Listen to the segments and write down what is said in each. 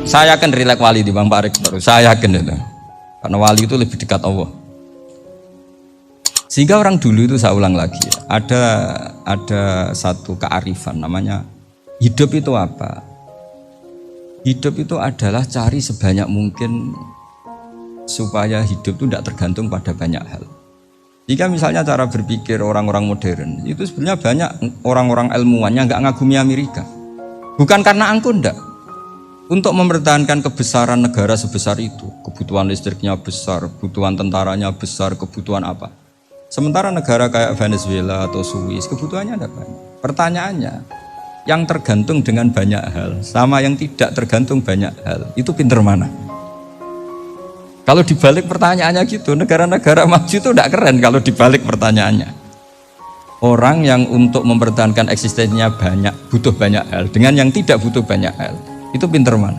Saya yakin rilek wali di Bang Pak Rektor. Saya yakin itu. Karena wali itu lebih dekat Allah. Sehingga orang dulu itu, saya ulang lagi, ada satu kearifan namanya hidup itu apa? Hidup itu adalah cari sebanyak mungkin supaya hidup itu tidak tergantung pada banyak hal. Jika misalnya cara berpikir orang-orang modern itu sebenarnya banyak orang-orang ilmuwan yang nggak ngagumi Amerika. Bukan karena angkuh, enggak. Untuk mempertahankan kebesaran negara sebesar itu, kebutuhan listriknya besar, kebutuhan tentaranya besar, kebutuhan apa? Sementara negara kayak Venezuela atau Swiss kebutuhannya ada banyak. Pertanyaannya, yang tergantung dengan banyak hal sama yang tidak tergantung banyak hal, itu pinter mana? Kalau dibalik pertanyaannya gitu, negara-negara maju itu tidak keren kalau dibalik pertanyaannya. Orang yang untuk mempertahankan eksistensinya banyak, butuh banyak hal, dengan yang tidak butuh banyak hal, itu pinter mana?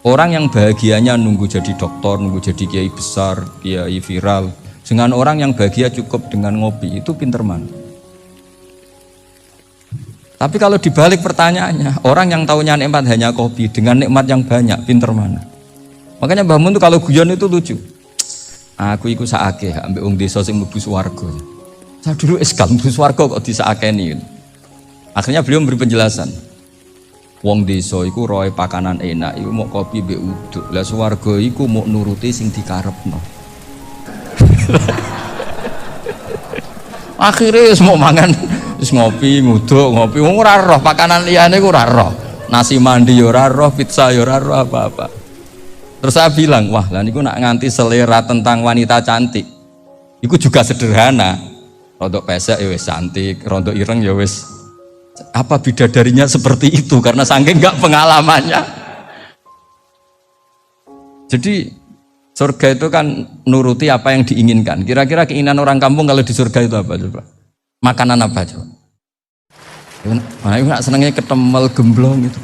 Orang yang bahagianya nunggu jadi dokter, nunggu jadi kiai besar, kiai viral, dengan orang yang bahagia cukup dengan ngopi, itu pinter mana? Tapi kalau dibalik pertanyaannya, orang yang taunya nikmat hanya kopi dengan nikmat yang banyak, pinter mana? Makanya Mbah Mun tuh kalau guyon itu lucu. Aku iku saake ambek wong desa sing mlebu swarga. Saya dulu eskal mlebu swarga kok disakeni. Akhirnya beliau memberi penjelasan. Wong desa iku roe pakanan enak, iku mau kopi mbek uduk. Lah swarga iku mau nuruti sing dikarepno. Akhirnya semua mangan wis ngopi, nguduk, ngopi, wong ora roh pakanan liyane ku ora roh. Nasi mandi yo ora roh, pizza yo ora roh apa-apa. Terus saya bilang, wah lah niku nak nganti selera tentang wanita cantik. Iku juga sederhana. Rontok pesek ya wis cantik, rontok ireng ya wis. Apa bidadarinya seperti itu karena saking enggak pengalamannya. Jadi surga itu kan nuruti apa yang diinginkan. Kira-kira keinginan orang kampung kalau di surga itu apa coba? Makanan apa coba? Nah, itu nak senengnya ketemel gemblong gitu.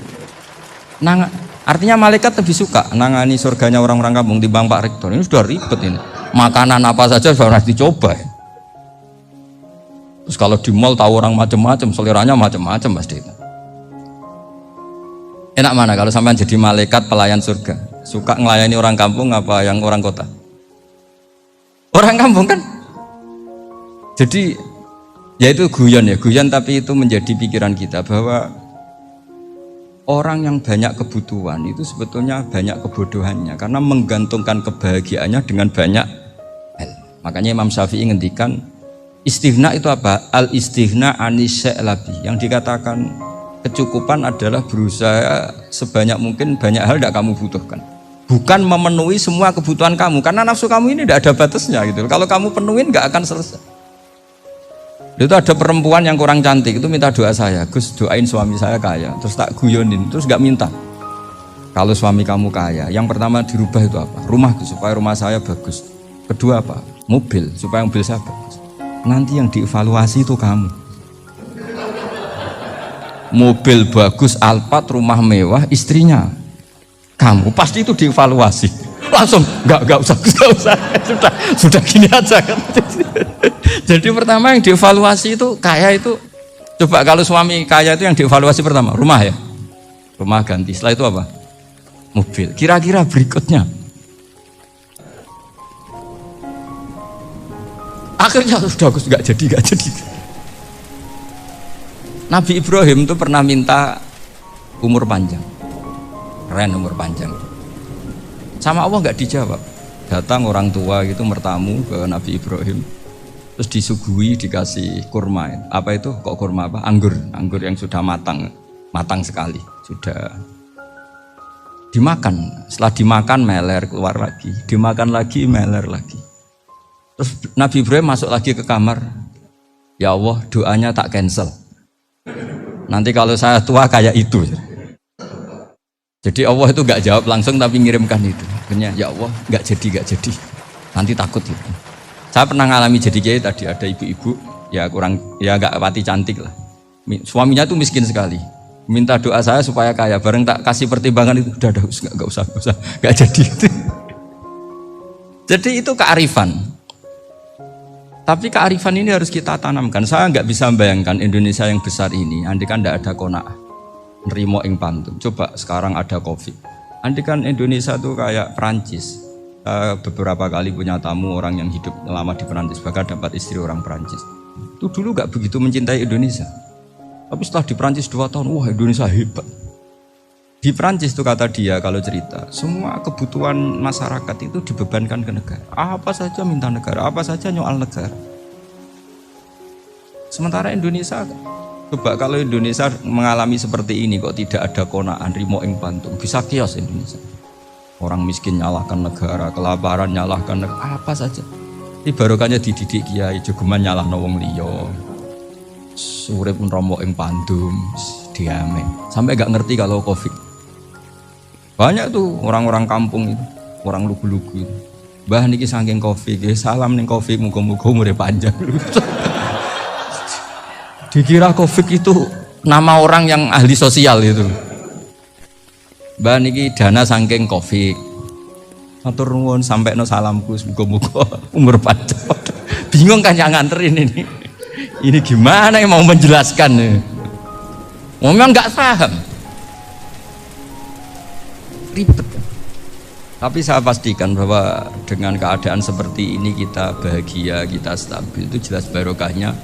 Artinya malaikat lebih suka nangani surganya orang-orang kampung di Bang Pak Rektor. Ini sudah ribet ini. Makanan apa saja sudah dicoba. Terus kalau di mall tahu orang macam-macam, seleranya macam-macam pasti. Enak mana kalau sampai jadi malaikat pelayan surga? Suka ngelayani orang kampung apa yang orang kota? Orang kampung kan? Jadi ya itu guyon tapi itu menjadi pikiran kita bahwa orang yang banyak kebutuhan itu sebetulnya banyak kebodohannya karena menggantungkan kebahagiaannya dengan banyak hal. Makanya Imam Syafi'i ngendikan istighna itu apa? Al istighna anis sya'labi. Yang dikatakan kecukupan adalah berusaha sebanyak mungkin banyak hal tidak kamu butuhkan. Bukan memenuhi semua kebutuhan kamu karena nafsu kamu ini tidak ada batasnya gitu. Kalau kamu penuhin nggak akan selesai. Itu ada perempuan yang kurang cantik itu minta doa saya, Gus doain suami saya kaya. Terus tak guyonin, terus nggak minta. Kalau suami kamu kaya, yang pertama dirubah itu apa? Rumah supaya rumah saya bagus. Kedua apa? Mobil supaya mobil saya bagus. Nanti yang dievaluasi itu kamu. Mobil bagus, Alphard, rumah mewah, istrinya kamu pasti itu dievaluasi. Langsung nggak usah sudah gini aja kan. Jadi pertama yang dievaluasi itu kaya itu, coba kalau suami kaya itu yang dievaluasi pertama rumah ya, rumah ganti. Setelah itu apa? Mobil. Kira-kira berikutnya akhirnya sudah Gus nggak jadi. Nabi Ibrahim itu pernah minta umur panjang, keren umur panjang. Sama Allah nggak dijawab. Datang orang tua gitu mertamu ke Nabi Ibrahim. Terus disuguhi dikasih kurma. Apa itu? Kok kurma apa? Anggur yang sudah matang sekali. Sudah dimakan. Setelah dimakan meler keluar lagi. Dimakan lagi meler lagi. Terus Nabi Ibrahim masuk lagi ke kamar. Ya Allah, doanya tak cancel. Nanti kalau saya tua kayak itu. Jadi Allah itu nggak jawab langsung tapi ngirimkan itu. Akhirnya ya Allah nggak jadi. Nanti takut itu. Saya pernah ngalami jadi kiai tadi ada ibu-ibu ya nggak pati cantik lah. Suaminya tuh miskin sekali. Minta doa saya supaya kaya. Bareng tak kasih pertimbangan itu udah nggak usah nggak jadi. Jadi itu kearifan. Tapi kearifan ini harus kita tanamkan. Saya nggak bisa membayangkan Indonesia yang besar ini andai kan tidak ada qanaah. nerimo ing pantun. Coba sekarang ada Covid. Andai kan Indonesia tuh kayak Perancis. Beberapa kali punya tamu orang yang hidup lama di Perancis, bahkan dapat istri orang Perancis. Itu dulu gak begitu mencintai Indonesia. Tapi setelah di Perancis 2 tahun, wah Indonesia hebat. Di Perancis tuh kata dia kalau cerita, semua kebutuhan masyarakat itu dibebankan ke negara. Apa saja minta negara, apa saja nyoal negara. Sementara Indonesia, coba kalau Indonesia mengalami seperti ini kok tidak ada konaan rimo ing pantung, bisa kios Indonesia. Orang miskin nyalahkan negara, kelaparan nyalahkan negara, apa saja. Ini barokahnya dididik kiai, jogeman nyalahno wong liya. Urip rimo ing pandum, diame. Sampai gak ngerti kalau Covid. Banyak tuh orang-orang kampung itu, orang lugu-lugu itu. Mbah niki saking Covid, salam ning Covid, muga-muga umure panjang. Dikira Covid itu nama orang yang ahli sosial itu. Mbah niki dana saking Covid. Matur nuwun sampekno salamku, muga-muga umur panjang. Bingung kan yang nganterin ini. Ini gimana yang mau menjelaskan? Memang nggak paham. Ribet. Tapi saya pastikan bahwa dengan keadaan seperti ini kita bahagia, kita stabil, itu jelas barokahnya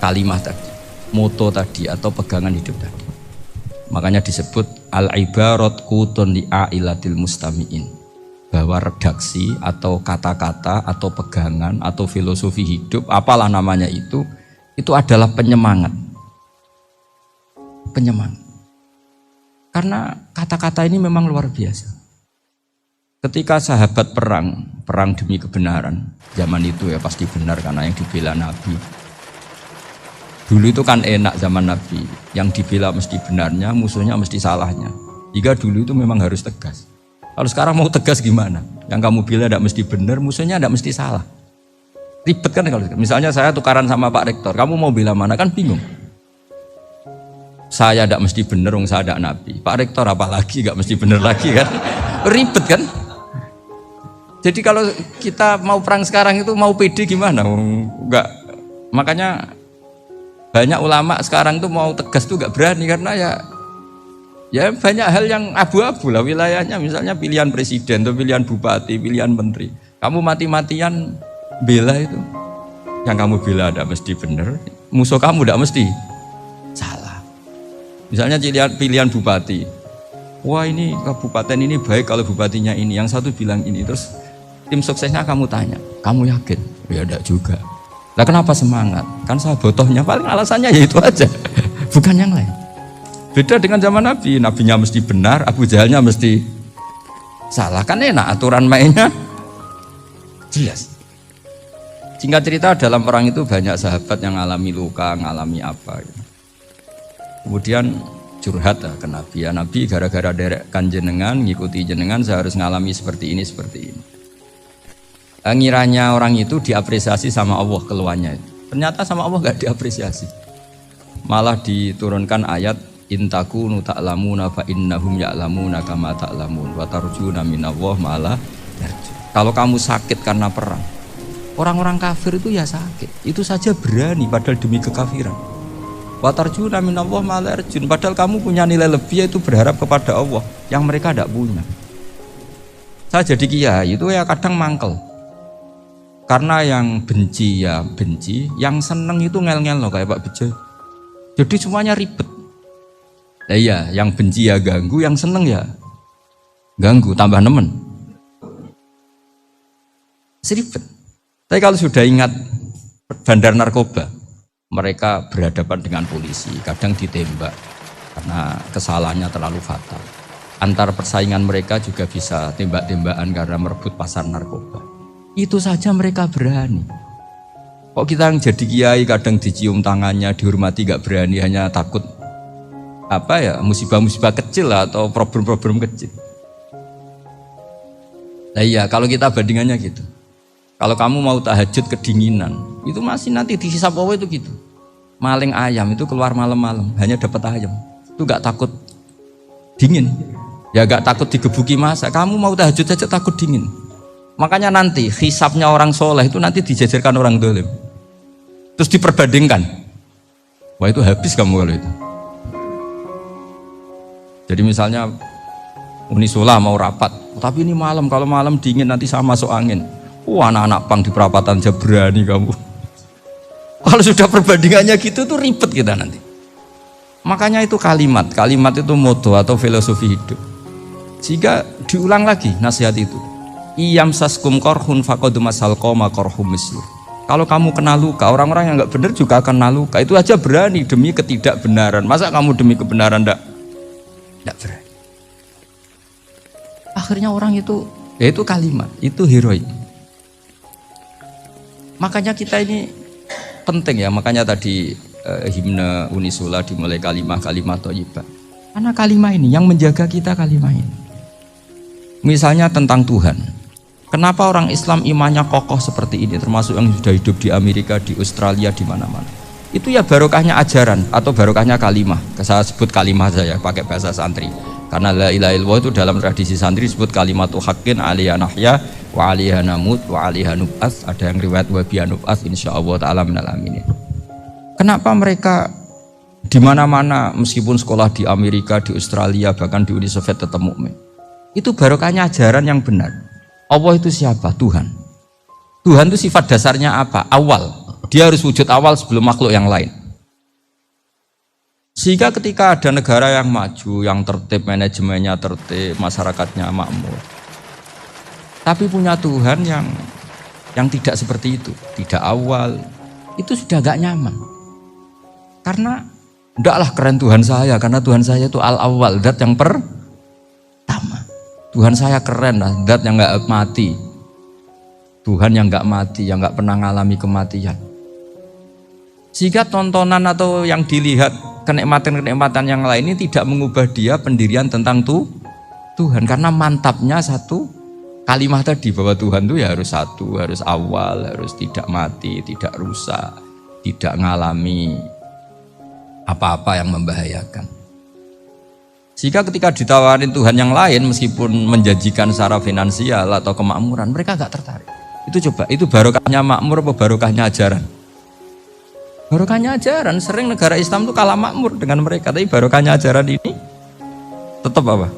kalimat tadi, moto tadi atau pegangan hidup tadi. Makanya disebut al-ibarat qutun li'ailatil mustami'in, bahwa redaksi atau kata-kata atau pegangan atau filosofi hidup, apalah namanya itu adalah penyemangat. Penyemangat. Karena kata-kata ini memang luar biasa. Ketika sahabat perang demi kebenaran, zaman itu ya pasti benar karena yang dibela Nabi. Dulu itu kan enak zaman Nabi, yang dibela mesti benarnya, musuhnya mesti salahnya. Jika dulu itu memang harus tegas. Kalau sekarang mau tegas gimana? Yang kamu bela tidak mesti benar, musuhnya tidak mesti salah. Ribet kan kalau misalnya saya tukaran sama Pak Rektor, kamu mau bela mana kan bingung. Saya tidak mesti benar, saya tidak Nabi. Pak Rektor apalagi tidak mesti benar lagi kan? Ribet kan? Jadi kalau kita mau perang sekarang itu mau pede gimana? Enggak. Makanya banyak ulama sekarang tuh mau tegas tuh enggak berani karena ya banyak hal yang abu-abu lah wilayahnya. Misalnya pilihan presiden, atau pilihan bupati, pilihan menteri. Kamu mati-matian bela itu, yang kamu bela tidak mesti benar, musuh kamu tidak mesti salah. Misalnya pilihan bupati, wah ini kabupaten ini baik kalau bupatinya ini, yang satu bilang ini, terus tim suksesnya kamu tanya, kamu yakin? Ya enggak juga. Lah kenapa semangat? Kan saya botohnya, paling alasannya ya itu aja, bukan yang lain. Beda dengan zaman Nabi, nabinya mesti benar, Abu Jahalnya mesti salah, kan enak aturan mainnya jelas. Singkat cerita dalam perang itu banyak sahabat yang ngalami luka, ngalami apa gitu. Kemudian curhat ke Nabi, ya Nabi gara-gara derekkan jenengan, ngikuti jenengan saya harus ngalami seperti ini, seperti ini. Ngiranya orang itu diapresiasi sama Allah keluarnya itu. Ternyata sama Allah gak diapresiasi. Malah diturunkan ayat intakunu ta'lamuna fa innahum ya'lamuna kama ta'lamun wa tarjuna minallah malah yarju. Kalau kamu sakit karena perang, orang-orang kafir itu ya sakit, itu saja berani padahal demi kekafiran. Wa tarjuna minallah malah yarjun, padahal kamu punya nilai lebih yaitu berharap kepada Allah yang mereka tidak punya. Saya jadi kiai itu ya kadang mangkel. Karena yang benci ya benci, yang seneng itu ngel-ngel loh kayak Pak Bejo. Jadi semuanya ribet. Nah iya, yang benci ya ganggu, yang seneng ya ganggu, tambah nemen. Seribet. Tapi kalau sudah ingat bandar narkoba, mereka berhadapan dengan polisi, kadang ditembak karena kesalahannya terlalu fatal. Antar persaingan mereka juga bisa tembak-tembakan karena merebut pasar narkoba. Itu saja mereka berani. Kok kita yang jadi kiai kadang dicium tangannya, dihormati gak berani, hanya takut apa ya, musibah-musibah kecil lah, atau problem-problem kecil. Nah iya, kalau kita bandingannya gitu. Kalau kamu mau tahajud kedinginan, itu masih nanti dihisab Allah itu gitu. Maling ayam itu keluar malam-malam, hanya dapat ayam. Itu gak takut dingin. Ya gak takut digebuki masa. Kamu mau tahajud saja takut dingin. Makanya nanti hisabnya orang soleh itu nanti dijajarkan orang dolim. Terus diperbandingkan. Wah itu habis kamu kalau itu. Jadi misalnya Unisula mau rapat, tapi ini malam, kalau malam dingin nanti sama masuk angin. Anak-anak pang di perapatan aja berani kamu. Kalau sudah perbandingannya gitu tuh ribet kita nanti. Makanya itu kalimat itu moto atau filosofi hidup. Sehingga diulang lagi nasihat itu. Iyam saskum korhun fakodu masal koma korhum mislu. Kalau kamu kena luka, orang-orang yang nggak benar juga akan kena luka. Itu aja berani demi ketidakbenaran. Masa kamu demi kebenaran nggak berani? Akhirnya orang itu, ya itu kalimat, itu heroik. Makanya kita ini penting ya, makanya tadi himne Unisula dimulai kalimat thayyibah. Karena kalimat ini yang menjaga kita, kalimat ini. Misalnya tentang Tuhan. Kenapa orang Islam imannya kokoh seperti ini, termasuk yang sudah hidup di Amerika, di Australia, di mana-mana. Itu ya barokahnya ajaran atau barokahnya kalimah. Saya sebut kalimah saya pakai bahasa santri. Karena la ilaha illallah itu dalam tradisi santri disebut kalimatu haqqin alaiha nahya wa alaiha namut wa alaiha nub'ats. Ada yang riwayat wa biha nub'ats insyaallah taala minal aminin. Kenapa mereka di mana-mana meskipun sekolah di Amerika, di Australia, bahkan di Uni Soviet tetap mukmin? Itu barokahnya ajaran yang benar. Allah itu siapa? Tuhan. Tuhan itu sifat dasarnya apa? Awal. Dia harus wujud awal sebelum makhluk yang lain. Sehingga ketika ada negara yang maju, yang tertib, manajemennya tertib, masyarakatnya makmur, tapi punya Tuhan yang tidak seperti itu, tidak awal, itu sudah gak nyaman. Karena ndaklah keren Tuhan saya, karena Tuhan saya itu al-awwal, zat yang pertama. Tuhan saya keren lah, zat yang gak mati. Tuhan yang gak mati, yang gak pernah mengalami kematian. Sehingga tontonan atau yang dilihat kenikmatan-kenikmatan yang lain ini tidak mengubah dia pendirian tentang Tuhan. Karena mantapnya satu kalimat tadi bahwa Tuhan itu ya harus satu, harus awal, harus tidak mati, tidak rusak, tidak mengalami apa-apa yang membahayakan. Sehingga ketika ditawarin Tuhan yang lain meskipun menjanjikan secara finansial atau kemakmuran, mereka gak tertarik. Itu coba, itu barokahnya makmur apa barokahnya ajaran? Barokahnya ajaran. Sering negara Islam itu kalah makmur dengan mereka, tapi barokahnya ajaran ini tetap apa?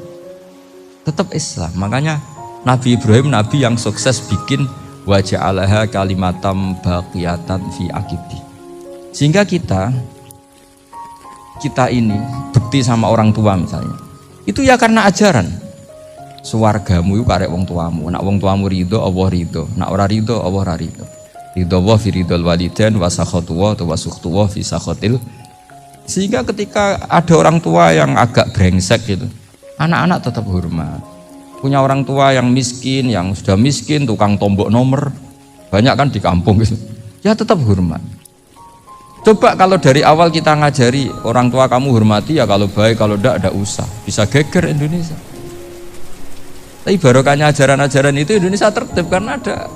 Tetap Islam. Makanya Nabi Ibrahim, Nabi yang sukses bikin wa ja'alaha kalimatam baqiyatan fi aqibi. Sehingga kita ini bekti sama orang tua misalnya, itu ya karena ajaran. Suwargamu itu karek wong tuamu. Nak wong tuamu ridho, Allah ridho. Nak ora ridho, Allah ora ridho. Ridho wa fi ridhol walidain wa sakhatu wa sukhtu wa fi sakhatil. Sehingga ketika ada orang tua yang agak brengsek gitu, anak-anak tetap hormat. Punya orang tua yang miskin, yang sudah miskin, tukang tombok nomor, banyak kan di kampung gitu, ya tetap hormat. Coba kalau dari awal kita ngajari orang tua kamu hormati ya, kalau baik, kalau tidak usah, bisa geger Indonesia. Tapi barokahnya ajaran-ajaran itu Indonesia tertib karena ada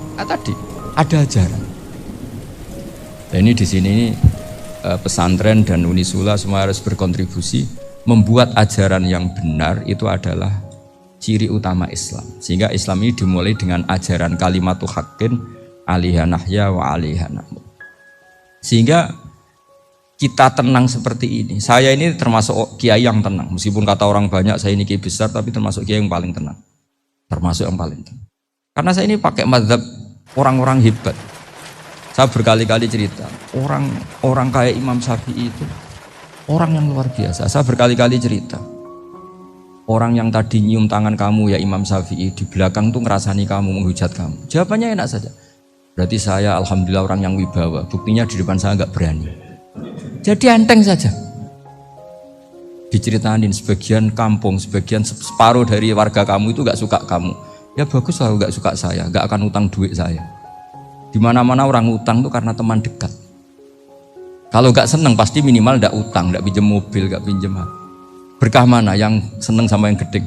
ajaran. Dan ini di sini pesantren dan Unisula semua harus berkontribusi membuat ajaran yang benar itu adalah ciri utama Islam. Sehingga Islam ini dimulai dengan ajaran kalimatu haqqin alaiha nahya wa alaiha namut. Sehingga kita tenang seperti ini. Saya ini termasuk kiai yang tenang. Meskipun kata orang banyak saya ini kiai besar, tapi termasuk kiai yang paling tenang. Termasuk yang paling tenang. Karena saya ini pakai mazhab orang-orang hebat. Saya berkali-kali cerita, orang kayak Imam Syafi'i itu orang yang luar biasa. Saya berkali-kali cerita, orang yang tadi nyium tangan kamu ya Imam Syafi'i, di belakang tuh ngerasani kamu, menghujat kamu. Jawabannya enak saja. Berarti saya alhamdulillah orang yang wibawa. Buktinya di depan saya nggak berani. Jadi enteng saja. Diceritain sebagian kampung, sebagian separuh dari warga kamu itu nggak suka kamu. Ya bagus lah nggak suka saya, nggak akan utang duit saya. Di mana-mana orang utang tuh karena teman dekat. Kalau nggak seneng pasti minimal nggak utang, nggak pinjam mobil, nggak pinjam. Berkah mana yang seneng sama yang gede?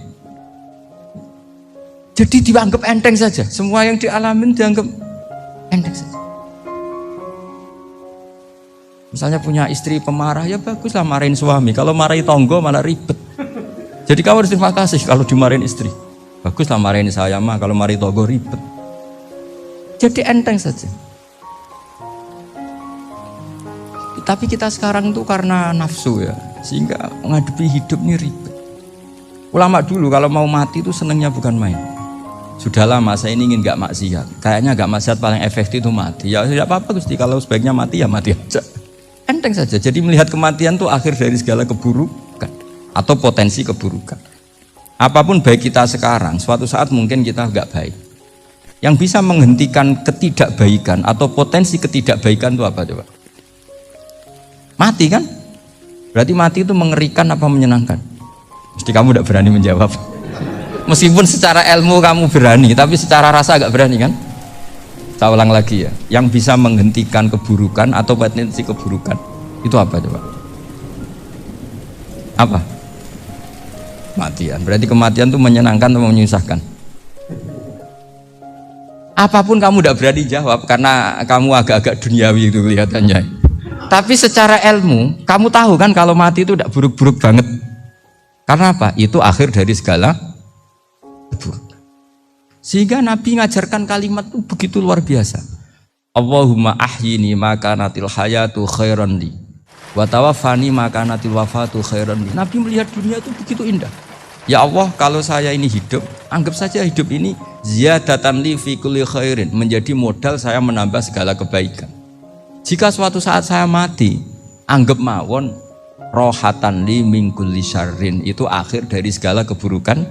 Jadi dianggap enteng saja. Semua yang dialamin dianggap enteng saja. Misalnya punya istri pemarah, ya baguslah marahin suami. Kalau marahin tonggo malah ribet. Jadi kamu harus terima kasih kalau dimarahin istri. Baguslah marahin saya mah, kalau marahin tonggo ribet. Jadi enteng saja. Tapi kita sekarang tuh karena nafsu ya, sehingga menghadapi hidup ini ribet. Ulama dulu kalau mau mati itu senengnya bukan main. Sudah lama saya ini ingin gak maksiat. Kayaknya gak maksiat paling efektif itu mati. Ya tidak apa-apa Gusti, kalau sebaiknya mati ya mati aja. Enteng saja. Jadi melihat kematian itu akhir dari segala keburukan atau potensi keburukan. Apapun baik kita sekarang, suatu saat mungkin kita gak baik. Yang bisa menghentikan ketidakbaikan atau potensi ketidakbaikan itu apa coba? Mati kan? Berarti mati itu mengerikan apa menyenangkan? Mesti kamu tidak berani menjawab. Meskipun secara ilmu kamu berani, tapi secara rasa agak berani kan? Saya ulang lagi ya. Yang bisa menghentikan keburukan atau potensi keburukan itu apa coba? Apa? Kematian. Berarti kematian itu menyenangkan atau menyusahkan? Apapun kamu tidak berani jawab karena kamu agak-agak duniawi itu kelihatannya. Tapi secara ilmu, kamu tahu kan kalau mati itu tidak buruk-buruk banget. Karena apa? Itu akhir dari segala keburukan. Sehingga Nabi ngajarkan kalimat itu begitu luar biasa. Allahumma ahyini makanatil hayatu khairan li wa tawaffani makanatil wafatu khairan li. Nabi melihat dunia itu begitu indah. Ya Allah, kalau saya ini hidup, anggap saja hidup ini ziyadatan li fi kulli khairin, menjadi modal saya menambah segala kebaikan. Jika suatu saat saya mati, anggap mawon rohatan li min kulli syarrin, itu akhir dari segala keburukan